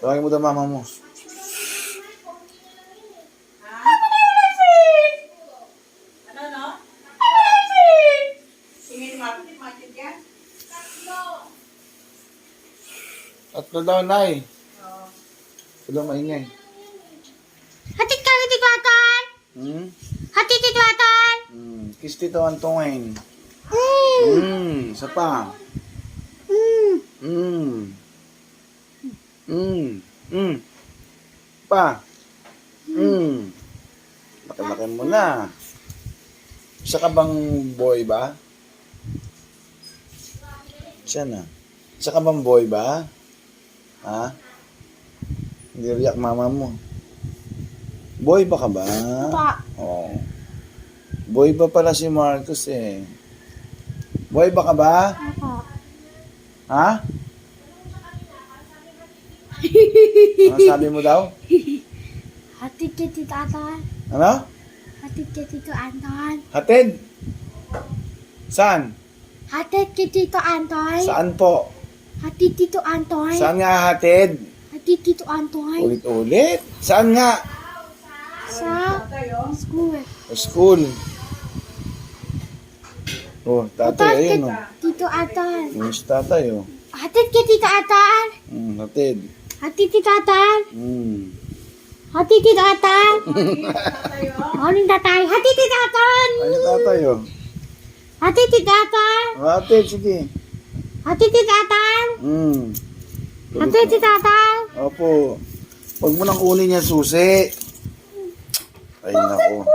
Tawagin mo daw mama mo. Tatlo daw, Nay. Sila maingay. Hatid ka ni Tito Atan! Hatid Tito Atan! Kiss Tito Antoine. Isa pa. Pa. Laki-laki mo na. Isa ka bang boy ba? Siya na. Isa ka bang boy ba? Ha? Hindi riyak mama mo. Boy ba ka ba? Pa. Oo. Boy ba pala si Marcos eh? Boy ba ka ba? Apa. Ha? Ano sabi mo daw? Hatid ka Tito Atan! Ano? Hatid ka Tito Anton! Hatid? Saan? Hatid ka Tito Anton! Saan po? Hatid Tito Anton! Saan nga hatid? Hatid Tito Anton! Ulit-ulit? Saan nga? Sa school. Sa school. Oh, tatay, ayun oh. Tito Atan! Yung si tatay oh. Hatid ka Tito Atan! Hatid. Hatid Tito Atan! Hmm. Hatid Tito Atan! Morning tatay! Hatid Tito Atan! Ay, tatay oh. Hatid Tito Atan! Hatid, sige. Hatid Tito Atan! Hatid Tito Atan! Opo. Huwag mo nang kunin niya susi. Ay, nako.